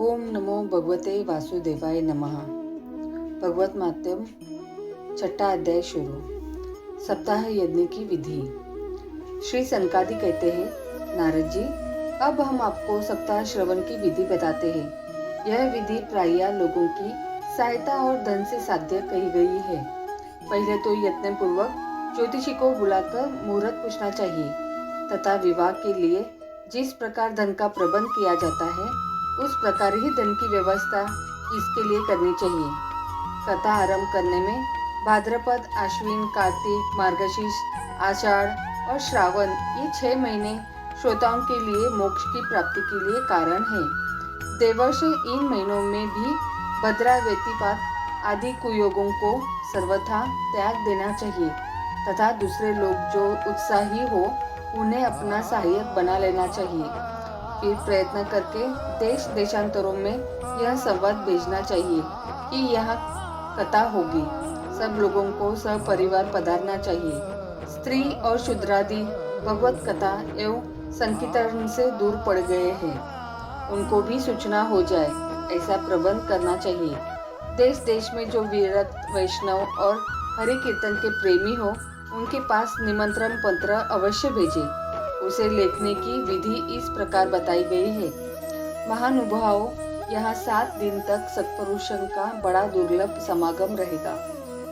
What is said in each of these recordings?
ओम नमो भगवते वासुदेवाय नमः। भगवत माध्यम छठा अध्याय शुरू। सप्ताह यज्ञ की विधि। श्री सनकादि कहते हैं, नारद जी, अब हम आपको सप्ताह श्रवण की विधि बताते हैं। यह विधि प्रायः लोगों की सहायता और धन से साध्य कही गई है। पहले तो यत्न पूर्वक ज्योतिषी को बुलाकर मुहूर्त पूछना चाहिए तथा विवाह के लिए जिस प्रकार धन का प्रबंध किया जाता है उस प्रकार ही धन की व्यवस्था इसके लिए करनी चाहिए। कथा आरंभ करने में भाद्रपद, आश्विन, कार्तिक, मार्गशीर्ष, आषाढ़ और श्रावण ये 6 महीने श्रोताओं के लिए मोक्ष की प्राप्ति के लिए कारण है। देवर्ष इन महीनों में भी भद्रा, व्यतिपात आदि कुयोगों को सर्वथा त्याग देना चाहिए तथा दूसरे लोग जो उत्साही हो उन्हें अपना सहायक बना लेना चाहिए। फिर प्रयत्न करके देश देशांतरों में यह संवाद भेजना चाहिए कि यह कथा होगी। सब लोगों को सपरिवार पधारना चाहिए। स्त्री और शूद्रादि भगवत कथा एवं संकीर्तन से दूर पड़ गए हैं, उनको भी सूचना हो जाए ऐसा प्रबंध करना चाहिए। देश देश में जो विरक्त वैष्णव और हरि कीर्तन के प्रेमी हो उनके पास निमंत्रण पत्र अवश्य भेजे। उसे लिखने की विधि इस प्रकार बताई गई है। महानुभावों, यहाँ 7 दिन तक सत्पुरुषों का बड़ा दुर्लभ समागम रहेगा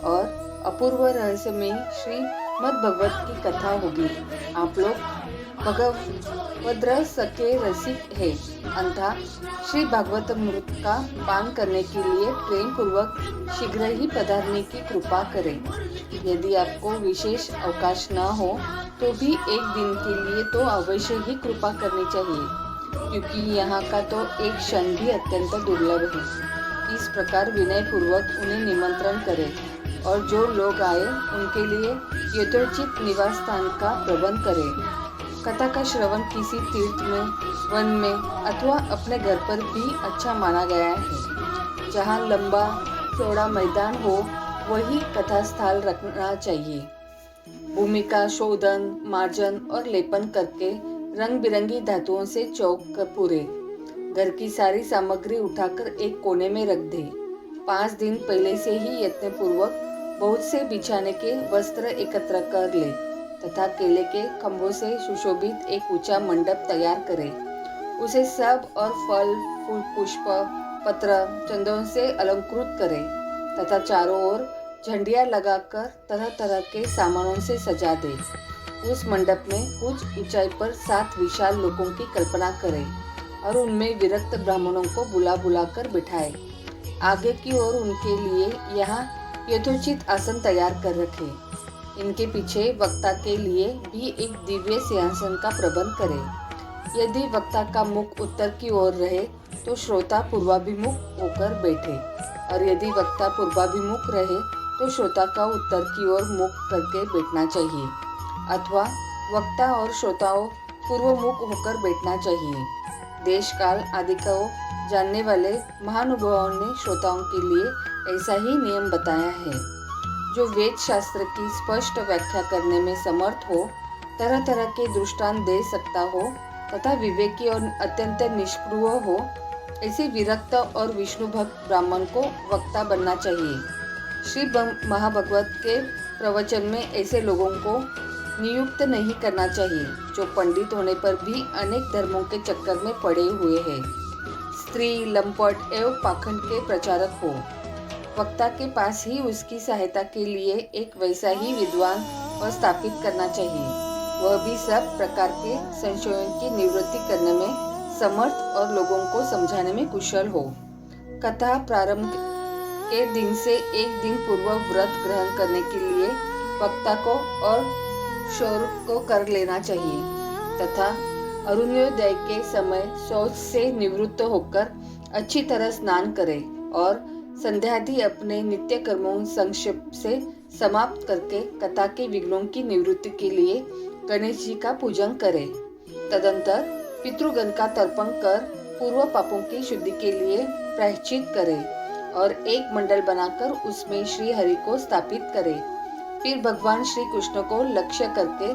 और अपूर्व रहस्यमयी श्रीमद् भगवत की कथा होगी। आप लोग भगवद रस के रसिक है, अंतः श्री भागवत अमृत का पान करने के लिए प्रेम पूर्वक शीघ्र ही पधारने की कृपा करें। यदि आपको विशेष अवकाश न हो तो भी एक दिन के लिए तो अवश्य ही कृपा करनी चाहिए, क्योंकि यहाँ का तो एक क्षण भी अत्यंत दुर्लभ है। इस प्रकार विनय पूर्वक उन्हें निमंत्रण करें और जो लोग आए उनके लिए यथोचित निवास स्थान का प्रबंध करें। कथा का श्रवण किसी तीर्थ में, वन में अथवा अपने घर पर भी अच्छा माना गया है। जहाँ लंबा चौड़ा मैदान हो वही कथा स्थल रखना चाहिए। भूमि का शोधन, मार्जन और लेपन करके रंग बिरंगी धातुओं से चौक कर पूरे। घर की सारी सामग्री उठाकर एक कोने में रख दे। 5 दिन पहले से ही यत्न पूर्वक बहुत से बिछाने के वस्त्र एकत्र कर ले तथा केले के खंभों से सुशोभित एक ऊंचा मंडप तैयार करे। उसे सब और फल, फूल, पुष्प, पत्र, चंदन से अलंकृत करे तथा चारों ओर झंडियां लगाकर तरह तरह के सामानों से सजा दे। उस मंडप में कुछ ऊंचाई पर 7 विशाल लोगों की कल्पना करे और उनमें विरक्त ब्राह्मणों को बुला बुला कर बिठाए। आगे की ओर उनके लिए यहाँ यथोचित आसन तैयार कर रखे। इनके पीछे वक्ता के लिए भी एक दिव्य सिंहासन का प्रबंध करे। यदि वक्ता का मुख उत्तर की ओर रहे तो श्रोता पूर्वाभिमुख होकर बैठे, और यदि वक्ता पूर्वाभिमुख रहे तो श्रोता का उत्तर की ओर मुख करके बैठना चाहिए, अथवा वक्ता और श्रोताओं पूर्वमुख होकर बैठना चाहिए। देश काल आदि को जानने वाले महानुभावों ने श्रोताओं के लिए ऐसा ही नियम बताया है। जो वेद शास्त्र की स्पष्ट व्याख्या करने में समर्थ हो, तरह तरह के दृष्टांत दे सकता हो तथा विवेकी और अत्यंत निष्प्रिय हो, ऐसे विरक्त और विष्णु भक्त ब्राह्मण को वक्ता बनना चाहिए। श्री महाभागवत के प्रवचन में ऐसे लोगों को नियुक्त नहीं करना चाहिए जो पंडित होने पर भी अनेक धर्मों के चक्कर में पड़े हुए हैं, स्त्री, लंपट एवं पाखंड के प्रचारक हो। वक्ता के पास ही उसकी सहायता के लिए एक वैसा ही विद्वान और स्थापित करना चाहिए, वह भी सब प्रकार के संशयों की निवृत्ति करने में समर्थ और लोगों को समझाने में कुशल हो। कथा प्रारंभ के दिन से एक दिन पूर्व व्रत ग्रहण करने के लिए वक्ता को और शौर को कर लेना चाहिए तथा अरुणोदय के समय शौच से निवृत्त होकर अच्छी तरह स्नान करे और संध्यादि अपने नित्य कर्मों संक्षेप से समाप्त करके कथा के विघ्नों की निवृत्ति के लिए गणेश जी का पूजन करे। तदंतर पितृगण का तर्पण कर पूर्व पापों की शुद्धि के लिए प्रायश्चित करे और एक मंडल बनाकर उसमें श्री हरि को स्थापित करे। फिर भगवान श्री कृष्ण को लक्ष्य करके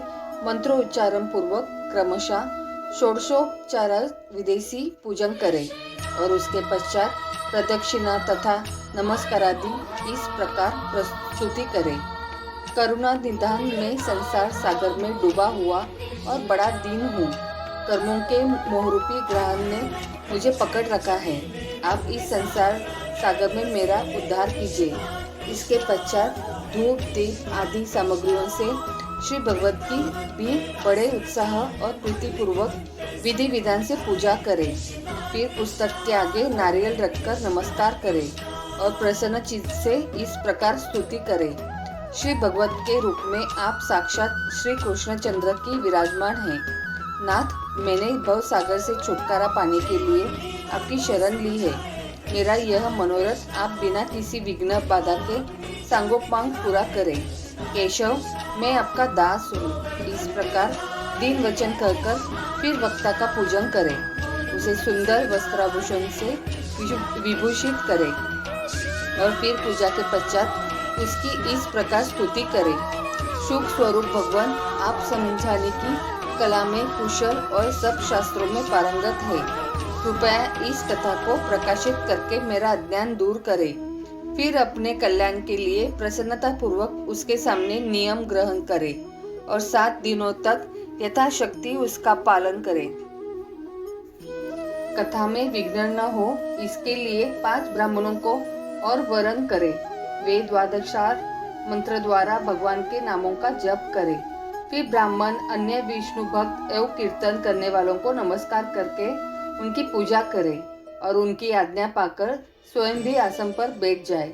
मंत्रोच्चारण पूर्वक क्रमशः षोडशोपचार विदेशी पूजन करे। और उसके पश्चात प्रदक्षिणा तथा नमस्कारादि इस प्रकार प्रस्तुति करे। करुणा निधान में संसार सागर में डूबा हुआ और बड़ा दीन हूँ। कर्मों के मोहरूपी ग्रहण ने मुझे पकड़ रखा है। आप इस संसार सागर में मेरा उद्धार कीजिए। इसके पश्चात धूप दीप आदि सामग्रियों से श्री भगवत की भी बड़े उत्साह और प्रीतिपूर्वक विधि विधान से पूजा करें। फिर पुस्तक के आगे नारियल रखकर नमस्कार करें और प्रसन्न चित्त से इस प्रकार स्तुति करें। श्री भगवत के रूप में आप साक्षात श्री कृष्णचंद्र की विराजमान हैं। नाथ, मैंने भव सागर से छुटकारा पाने के लिए आपकी शरण ली है। मेरा यह मनोरथ आप बिना किसी विघ्न बाधा के सांगोपांग पूरा करें। केशव, मैं आपका दास हूँ। इस प्रकार दीन वचन कहकर फिर वक्ता का पूजन करें। उसे सुंदर वस्त्राभूषण से विभूषित करें और फिर पूजा के पश्चात उसकी इस प्रकार स्तुति करें। शुभ स्वरूप भगवान, आप समझाने की कला में कुशल और सब शास्त्रों में पारंगत है। कृपया इस कथा को प्रकाशित करके मेरा अज्ञान दूर करें। फिर अपने कल्याण के लिए प्रसन्नता पूर्वक उसके सामने नियम ग्रहण करें और 7 दिनों तक यथाशक्ति उसका पालन करें। कथा में विघ्न न हो इसके लिए 5 ब्राह्मणों को और वरण करें। वे द्वादशार मंत्र द्वारा भगवान के नामों का जप करें। फिर ब्राह्मण अन्य विष्णु भक्त एवं कीर्तन करने वालों को नमस्कार करके उनकी पूजा करें और उनकी आज्ञा पाकर स्वयं भी आसन पर बैठ जाए।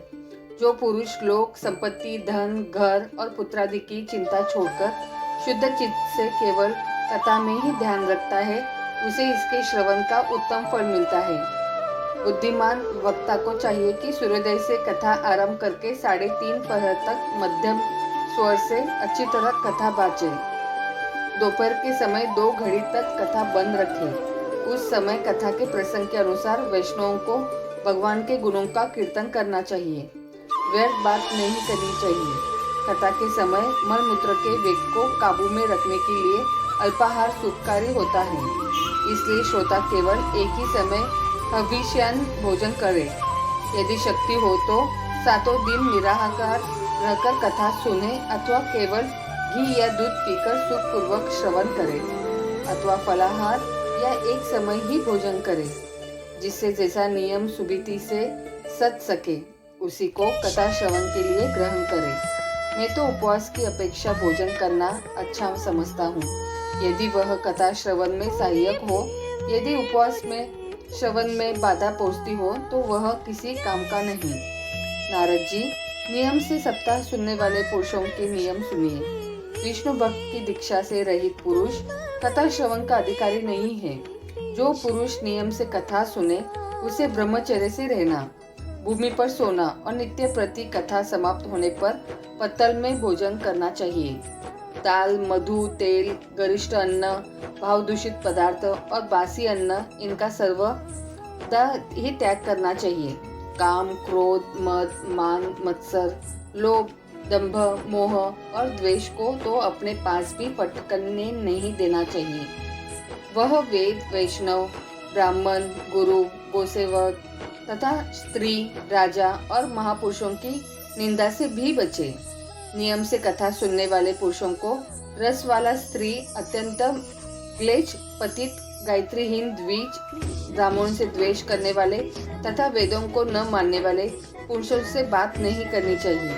जो पुरुष लोग संपत्ति, धन, घर और पुत्रादि की चिंता छोड़कर शुद्ध चित्त से केवल कथा में ही ध्यान रखता है, उसे इसके श्रवण का उत्तम फल मिलता है। बुद्धिमान वक्ता को चाहिए कि सूर्योदय से कथा आरंभ करके 3:30 पहर तक मध्यम स्वर से अच्छी तरह कथा बाजे। दोपहर के समय 2 घड़ी तक कथा बंद रखे। उस समय कथा के प्रसंग के अनुसार वैष्णवों को भगवान के गुणों का कीर्तन करना चाहिए। व्यर्थ बात नहीं करनी चाहिए। कथा के समय मल मूत्र के वेग को काबू में रखने के लिए अल्पाहार सुखकारी होता है। इसलिए श्रोता केवल एक ही समय हविष्यान्न भोजन करे। यदि शक्ति हो तो 7 दिन निराहार रहकर कथा सुने अथवा केवल घी या दूध पीकर सुखपूर्वक श्रवण करे अथवा फलाहार या एक समय ही भोजन करे। जिससे जैसा नियम सुविधि से सच सके उसी को कथा श्रवण के लिए ग्रहण करे। मैं तो उपवास की अपेक्षा भोजन करना अच्छा समझता हूँ, यदि वह कथा श्रवण में सहायक हो। यदि उपवास में श्रवण में बाधा पहुँचती हो तो वह किसी काम का नहीं। नारद जी, नियम से सप्ताह सुनने वाले पुरुषों के नियम सुनिए। विष्णु भक्त की दीक्षा से रहित पुरुष कथा श्रवण का अधिकारी नहीं है। जो पुरुष नियम से कथा सुने उसे ब्रह्मचर्य से रहना, भूमि पर सोना और नित्य प्रति कथा समाप्त होने पर पत्तल में भोजन करना चाहिए। दाल, मधु, तेल, गरिष्ठ अन्न, भाव दूषित पदार्थ और बासी अन्न, इनका सर्वदा ही त्याग करना चाहिए। काम, क्रोध, मद, मान, मत्सर, लोभ, दंभ, मोह और द्वेष को तो अपने पास भी फटकने नहीं देना चाहिए। वह वेद, वैष्णव, ब्राह्मण, गुरु, गोसेवक तथा स्त्री, राजा और महापुरुषों की निंदा से भी बचे। नियम से कथा सुनने वाले पुरुषों को रस वाला स्त्री, अत्यंत क्लेश, पतित, गायत्रीहीन, द्विज, ब्राह्मणों से द्वेष करने वाले तथा वेदों को न मानने वाले पुरुषों से बात नहीं करनी चाहिए।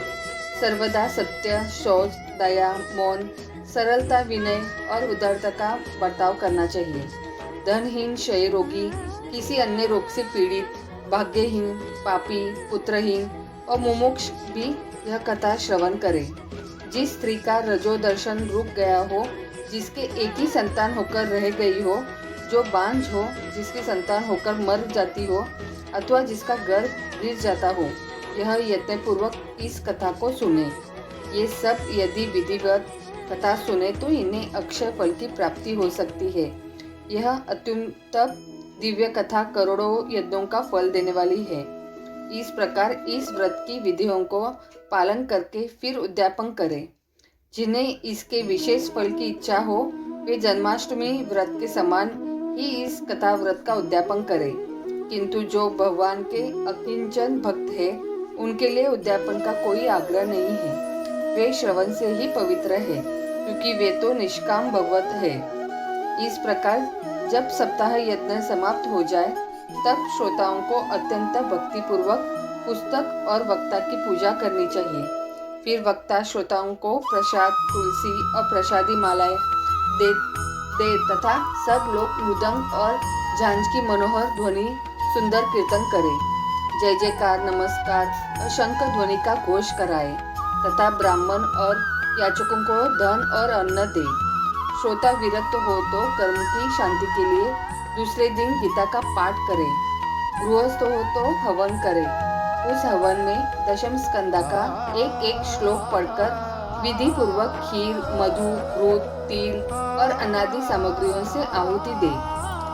सर्वदा सत्य, शौच, दया, मौन, सरलता, विनय और उदारता का बर्ताव करना चाहिए। धनहीन, क्षय रोगी, किसी अन्य रोग से पीड़ित, भाग्यहीन, पापी, पुत्रहीन और मुमुक्ष भी यह कथा श्रवण करे। जिस स्त्री का रजो दर्शन रुक गया हो, जिसके एक ही संतान होकर रह गई हो, जो बांझ हो, जिसकी संतान होकर मर जाती हो अथवा जिसका गर्भ गिर जाता हो, यह यत्नपूर्वक इस कथा को सुने। ये सब यदि विधिवत कथा सुने तो इन्हें अक्षय फल की प्राप्ति हो सकती है। यह अत्यंत दिव्य कथा करोड़ों यज्ञों का फल देने वाली है। इस प्रकार इस व्रत की विधियों को पालन करके फिर उद्यापन करें। जिन्हें इसके विशेष फल की इच्छा हो वे जन्माष्टमी व्रत के समान ही इस कथा व्रत का उद्यापन करें। किंतु जो भगवान के अकिंचन भक्त है उनके लिए उद्यापन का कोई आग्रह नहीं है। वे श्रवण से ही पवित्र है, क्योंकि वे तो निष्काम भगवत है। इस प्रकार जब सप्ताह यज्ञ समाप्त हो जाए तब श्रोताओं को अत्यंत भक्तिपूर्वक पुस्तक और वक्ता की पूजा करनी चाहिए। फिर वक्ता श्रोताओं को प्रसाद, तुलसी और प्रसादी मालाएं दे तथा सब लोग मृदंग और झांझ की मनोहर ध्वनि सुंदर कीर्तन करे, जय जयकार, नमस्कार और शंख ध्वनि का घोष कराए तथा ब्राह्मण और याचकों को धन और अन्न दे। श्रोता विरक्त हो तो कर्म की शांति के लिए दूसरे दिन गीता का पाठ करे। गृहस्थ हो तो हवन करे। उस हवन में दशम स्कंदा का एक एक श्लोक पढ़कर विधि पूर्वक खीर, मधु, दूध, तिल और अनादि सामग्रियों से आहुति दे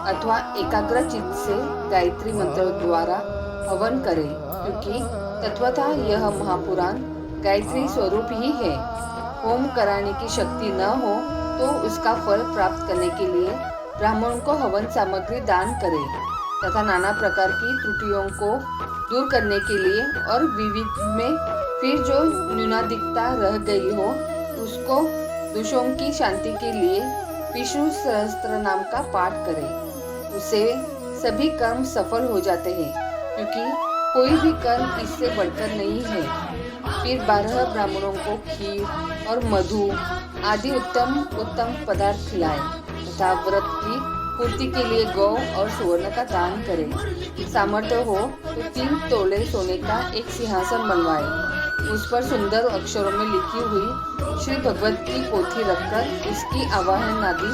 अथवा एकाग्र चित्त से गायत्री मंत्र द्वारा हवन करे, क्योंकि तत्वतः यह महापुराण गायत्री स्वरूप ही है। होम कराने की शक्ति न हो तो उसका फल प्राप्त करने के लिए ब्राह्मणों को हवन सामग्री दान करे तथा नाना प्रकार की त्रुटियों को दूर करने के लिए और विविध में फिर जो न्यूनाधिकता रह गई हो उसको दोषों की शांति के लिए विष्णु सहस्त्र नाम का पाठ करे। उससे सभी कर्म सफल हो जाते हैं, क्योंकि कोई भी कर्म इससे बढ़कर नहीं है। फिर 12 ब्राह्मणों को खीर और मधु आदि उत्तम उत्तम पदार्थ खिलाए तथा व्रत की पूर्ति के लिए गौ और सुवर्ण का दान करे। सामर्थ्य हो तो 3 तोले सोने का एक सिंहासन बनवाए, उस पर सुंदर अक्षरों में लिखी हुई श्री भगवत की पोथी रखकर उसकी आवाहन आदि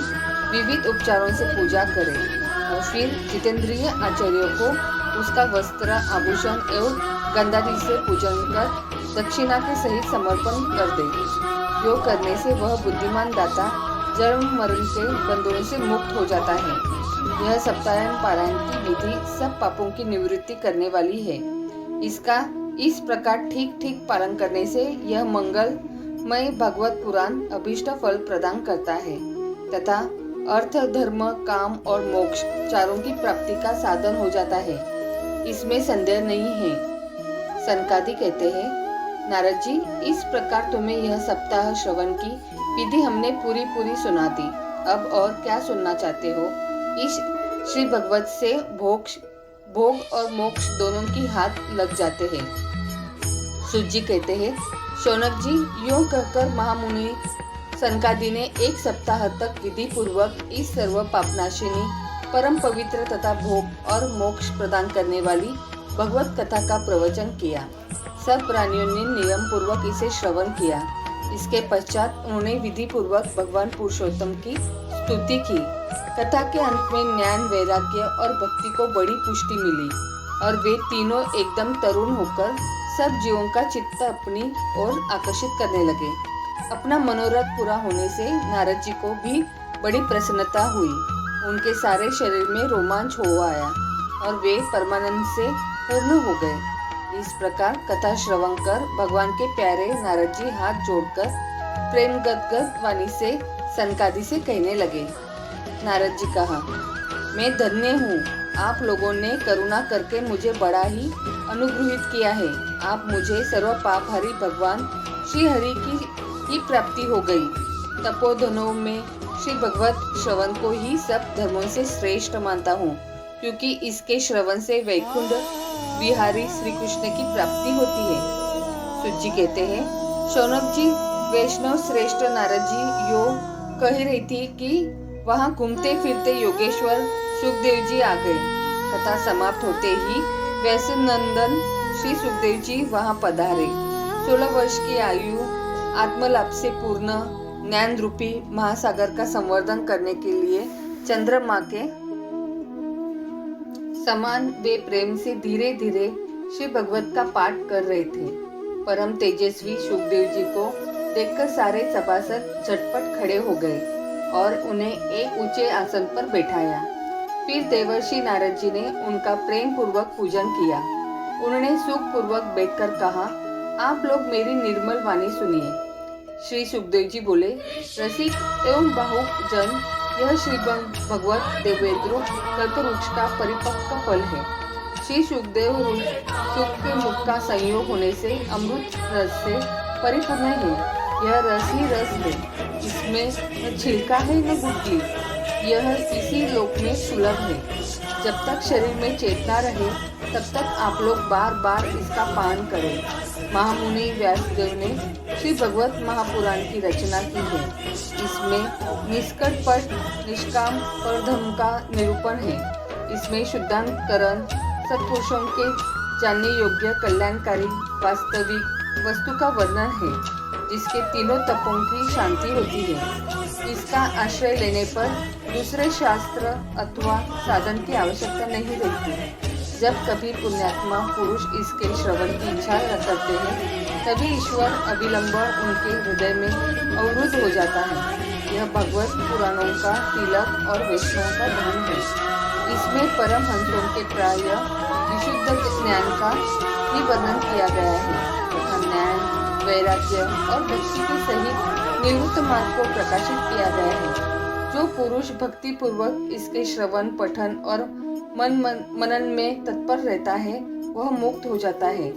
विविध उपचारों से पूजा करे और फिर जितेंद्रिय आचार्यों को उसका वस्त्र, आभूषण एवं गंधादि से पूजन कर दक्षिणा के सहित समर्पण कर दे। जो करने से वह बुद्धिमान दाता जन्म मरण के बंधनों से मुक्त हो जाता है। यह सप्ताह पारायण की विधि सब पापों की निवृत्ति करने वाली है। इसका इस प्रकार ठीक ठीक पालन करने से यह मंगलमय भागवत पुराण अभीष्ट फल प्रदान करता है तथा अर्थ, धर्म, काम और मोक्ष चारों की प्राप्ति का साधन हो जाता है। इसमें संदेह नहीं है। सनकादि कहते हैं, नारद जी, इस प्रकार तुम्हें यह सप्ताह श्रवण की विधि हमने पूरी सुना दी। अब और क्या सुनना चाहते हो? इस श्री भगवत से भोग और मोक्ष दोनों की हाथ लग जाते हैं। सूत जी कहते हैं, शौनक जी, यूं कहकर महामुनि सनकादि ने 1 सप्ताह तक विधि पूर्वक इस सर्व पापनाशिनी, परम पवित्र तथा भोग और मोक्ष प्रदान करने वाली भगवत कथा का प्रवचन किया। सब प्राणियों ने नियम पूर्वक इसे श्रवण किया। इसके पश्चात उन्होंने विधि पूर्वक भगवान पुरुषोत्तम की स्तुति की। कथा के अंत में ज्ञान, वैराग्य और भक्ति को बड़ी पुष्टि मिली और वे तीनों एकदम तरुण होकर सब जीवों का चित्त अपनी ओर आकर्षित करने लगे। अपना मनोरथ पूरा होने से नारद जी को भी बड़ी प्रसन्नता हुई। उनके सारे शरीर में रोमांच हो आया और वे परमानंद से पूर्ण हो गए। इस प्रकार कथा श्रवण कर भगवान के प्यारे नारद जी हाथ जोड़कर प्रेम गदगद वाणी से सनकादि से कहने लगे। नारद जी कहा, मैं धन्य हूँ, आप लोगों ने करुणा करके मुझे बड़ा ही अनुग्रहित किया है। आप मुझे सर्व पापहारी भगवान श्री हरि की प्राप्ति हो गई। तपोधनों में श्री भगवत श्रवण को ही सब धर्मों से श्रेष्ठ मानता हूँ, क्योंकि इसके श्रवण से वैकुंठ विहारी श्री कृष्ण की प्राप्ति होती है। सूत जी कहते हैं, शौनक जी, वैष्णव श्रेष्ठ नारद जी यो कह रही थी कि वहाँ घूमते फिरते योगेश्वर सुखदेव जी आ गए। कथा समाप्त होते ही वैश्य नंदन श्री सुखदेव जी वहाँ पधारे। 16 वर्ष की आयु आत्मलाभ से पूर्ण ज्ञान रूपी महासागर का संवर्धन करने के लिए चंद्रमा के समान वे प्रेम से धीरे धीरे श्री भगवत का पाठ कर रहे थे। परम तेजस्वी सुखदेव जी को देखकर सारे सभासद झटपट खड़े हो गए और उन्हें एक ऊंचे आसन पर बैठाया। फिर देवर्षि नारद जी ने उनका प्रेम पूर्वक पूजन किया। उन्होंने सुख पूर्वक बैठकर कहा, आप लोग मेरी निर्मल वाणी सुनिए। श्री सुखदेव जी बोले, रसिक एवं बाहुक जन, यह श्री भगवत देवेंद्र कल्पवृक्ष का परिपक्व फल है। श्री सुखदेव सुख के मुख का संयोग होने से अमृत रस से परिपूर्ण है। यह रस ही रस है, इसमें न छिलका है न गुठली। यह इसी लोक में सुलभ है। जब तक शरीर में चेतना रहे तब तक आप लोग बार बार इसका पान करें। महामुनि व्यासदेव ने श्री भगवत महापुराण की रचना की है। इसमें निष्कपट निष्काम परधर्म का निरूपण है। इसमें शुद्धांतकरण सत्पुरुषों के जानने योग्य कल्याणकारी वास्तविक वस्तु का वर्णन है, जिसके तीनों तपों की शांति होती है। इसका आश्रय लेने पर दूसरे शास्त्र अथवा साधन की आवश्यकता नहीं रहती। जब कभी पुण्यात्मा पुरुष इसके श्रवण की इच्छा करते हैं, तभी ईश्वर अविलंब उनके हृदय में अवरुद्ध हो जाता है। यह भगवत पुराणों का तिलक और वैष्णव का धन है। इसमें परमहंसों के प्राय विशुद्ध ज्ञान का ही वर्णन किया गया है तथा ज्ञान, वैराग्य और भक्ति के सहित निवृत्त मार्ग को प्रकाशित किया गया है। जो पुरुष भक्ति पूर्वक इसके श्रवण पठन और मनन में तत्पर रहता है, वह मुक्त हो जाता है।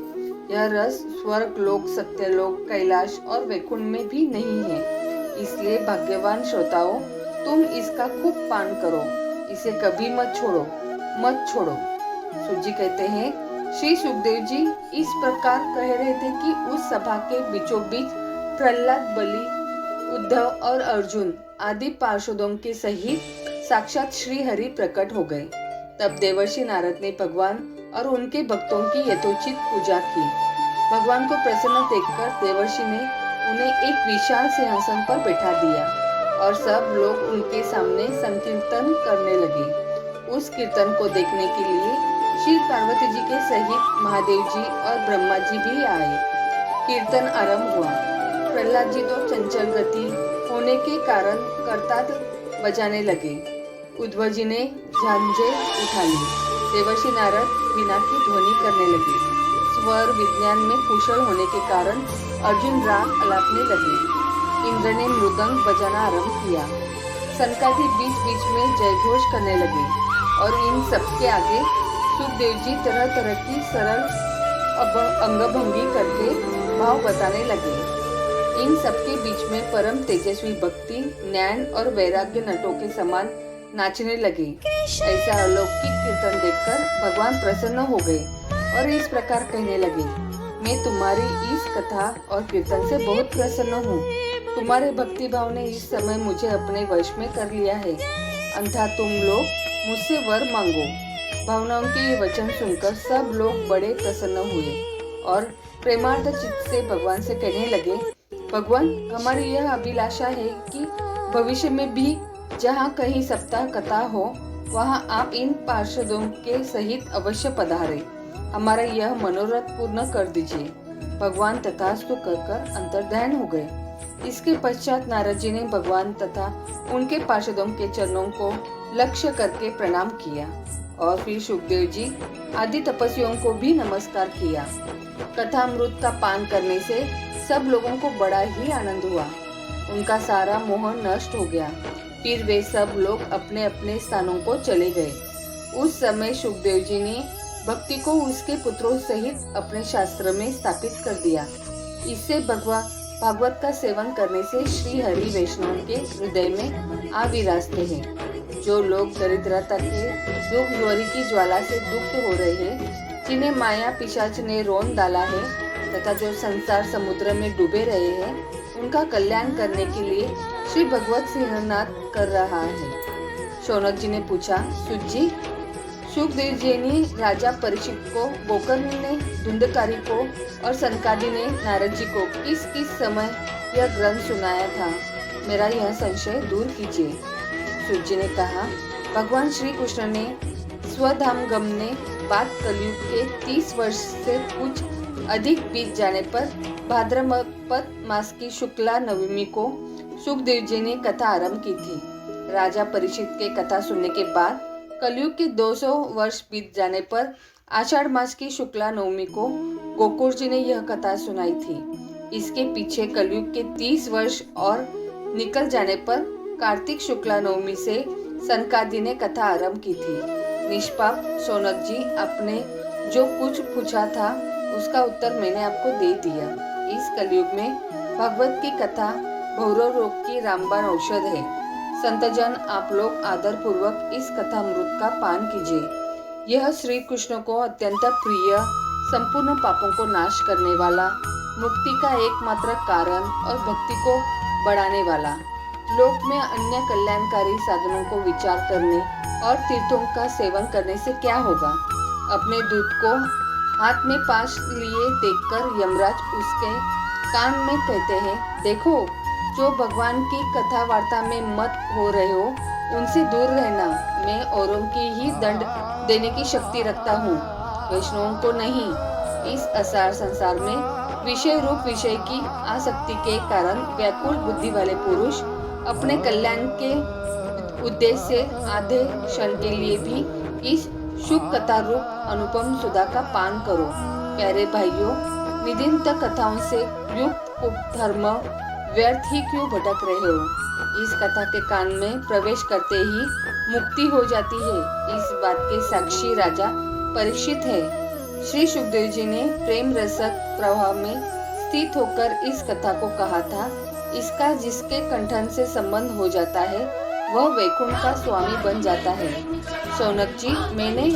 यह रस स्वर्ग लोक, सत्यलोक, कैलाश और वैकुंठ में भी नहीं है। इसलिए भाग्यवान श्रोताओं, तुम इसका खूब पान करो, इसे कभी मत छोड़ो। सूत जी कहते हैं, श्री सुखदेव जी इस प्रकार कह रहे थे कि उस सभा के बीचों बीच प्रहलाद, बलि, उद्धव और अर्जुन आदि पार्षदों के सहित साक्षात श्री हरि प्रकट हो गए। तब देवर्षि नारद ने भगवान और उनके भक्तों की यथोचित पूजा की। भगवान को प्रसन्न देखकर देवर्षि ने उन्हें एक विशाल सिंहासन पर बैठा दिया और सब लोग उनके सामने संकीर्तन करने लगे। उस कीर्तन को देखने के लिए श्री पार्वती जी के सहित महादेव जी और ब्रह्मा जी भी आए। कीर्तन आरंभ हुआ। प्रहलाद जी तो चंचल गति होने के कारण करताल बजाने लगे। उद्धव जी ने झांझे उठा ली। देवर्षि नारद वीणा की ध्वनि करने लगे। स्वर विज्ञान में कुशल होने के कारण अर्जुन राग अलापने लगे। इंद्र ने मृदंग बजाना आरंभ किया। सनकादि बीच बीच में जयघोष करने लगे और इन सबके आगे सुखदेव जी तरह तरह की सरल अंगभंगी करके भाव बताने लगे। इन सबके बीच में परम तेजस्वी भक्ति, ज्ञान और वैराग्य नटों के समान नाचने लगे। ऐसा अलौकिक कीर्तन देखकर भगवान प्रसन्न हो गए और इस प्रकार कहने लगे, मैं तुम्हारी इस कथा और कीर्तन से बहुत प्रसन्न हूँ। तुम्हारे भक्ति भाव ने इस समय मुझे अपने वश में कर लिया है। अंधा तुम लोग मुझसे वर मांगो। भावनाओं के ये वचन सुनकर सब लोग बड़े प्रसन्न हुए और प्रेमार्थ चित्त से भगवान से कहने लगे, भगवान, हमारी यह अभिलाषा है कि भविष्य में भी जहाँ कहीं सप्ताह कथा हो, वहाँ आप इन पार्षदों के सहित अवश्य पधारे। हमारा यह मनोरथ पूर्ण कर दीजिए। भगवान तथास्तु कहकर अंतर्ध्यान हो गए। इसके पश्चात नारद जी ने भगवान तथा उनके पार्षदों के चरणों को लक्ष्य करके प्रणाम किया और फिर सुखदेव जी आदि तपस्वियों को भी नमस्कार किया। कथामृत का पान करने से सब लोगों को बड़ा ही आनंद हुआ। उनका सारा मोह नष्ट हो गया। फिर वे सब लोग अपने अपने स्थानों को चले गए। उस समय सुखदेव जी ने भक्ति को उसके पुत्रों सहित अपने शास्त्र में स्थापित कर दिया। इससे भागवत का सेवन करने से श्री हरि वैष्णव के हृदय में आविराजते हैं। जो लोग दरिद्रता के दुख ज्वरी की ज्वाला से दुख हो रहे हैं, जिन्हें माया पिशाच ने रोन डाला है तथा जो संसार समुद्र में डूबे रहे हैं, उनका कल्याण करने के लिए श्री भगवत सिंहनाथ कर रहा है। शौनक जी ने पूछा, सुत जी, सुखदेव जी ने राजा परीक्षित को, गोकर्ण ने धुंधकारी को और सनकादि ने नारद जी को किस किस समय यह ग्रंथ सुनाया था? मेरा यह संशय दूर कीजिए। सुत जी ने कहा, भगवान श्री कृष्ण ने स्वधाम गमने बाद कलयुग के 30 वर्ष से कुछ अधिक बीत जाने पर भाद्रपद मास की शुक्ला नवमी को सुखदेव जी ने कथा आरंभ की थी। राजा परीक्षित के कथा सुनने के बाद कलयुग के 200 वर्ष बीत जाने पर आषाढ़ मास की शुक्ला नवमी को गोकुल जी ने यह कथा सुनाई थी। इसके पीछे कलयुग के 30 वर्ष और निकल जाने पर कार्तिक शुक्ला नवमी से सनकादि ने कथा आरंभ की थी। निष्पाप शौनक जी, आपने जो कुछ पूछा था उसका उत्तर मैंने आपको दे दिया। इस कलयुग में भगवत की कथा भौरव रोग की रामबाण औषध है। संतजन, आप लोग आदर पूर्वक इस कथा अमृत का पान कीजिए। यह श्री कृष्ण को अत्यंत प्रिय, संपूर्ण पापों को नाश करने वाला, मुक्ति का एकमात्र कारण और भक्ति को बढ़ाने वाला, लोक में अन्य कल्याणकारी साधनों को विचार करने और तीर्थों का सेवन करने से क्या होगा। अपने दूत को हाथ में पाश लिए देखकर यमराज उसके कान में कहते हैं, देखो, जो भगवान की कथा वार्ता में मत हो रहे हो उनसे दूर रहना। मैं औरों की ही दंड देने की शक्ति रखता हूँ, वैष्णवों को नहीं। इस असार संसार में विषय रूप विषय की आसक्ति के कारण व्याकुल बुद्धि वाले पुरुष अपने कल्याण के उद्देश्य से आधे क्षण के लिए भी इस शुभ कथा रूप अनुपम सुधा का पान करो। प्यारे भाइयों, निदिन्त कथाओं से युक्त धर्म व्यर्थ ही क्यों भटक रहे हो। इस कथा के कान में प्रवेश करते ही मुक्ति हो जाती है। इस बात के साक्षी राजा परीक्षित है। श्री सुखदेव जी ने प्रेम रसक प्रवाह में स्थित होकर इस कथा को कहा था। इसका जिसके कंठन से संबंध हो जाता है वह वैकुंठ का स्वामी बन जाता है। शौनक जी, मैंने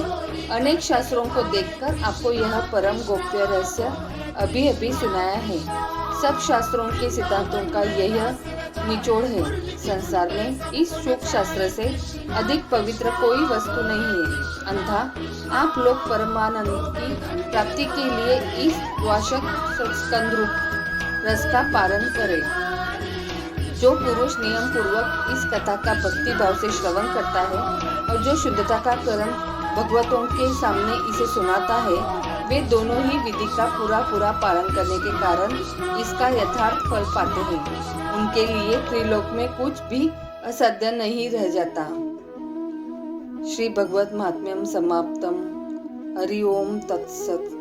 अनेक शास्त्रों को देखकर आपको यह परम गोप्य रहस्य अभी अभी सुनाया है। सब शास्त्रों के सिद्धांतों का यह निचोड़ है। संसार में इस शुभ शास्त्र से अधिक पवित्र कोई वस्तु नहीं है। अन्यथा आप लोग परमानंद की प्राप्ति के लिए इस द्वादश स्कंद रूप रस का पारण करें। जो पुरुष नियम पूर्वक इस कथा का भक्ति भाव से श्रवण करता है और जो शुद्धता का कारण भगवतों के सामने इसे सुनाता है, वे दोनों ही विधि का पूरा पालन करने के कारण इसका यथार्थ फल पाते हैं। उनके लिए त्रिलोक में कुछ भी असाध्य नहीं रह जाता। श्री भगवत महात्म्यम समाप्तम। हरि ओम तत्सत।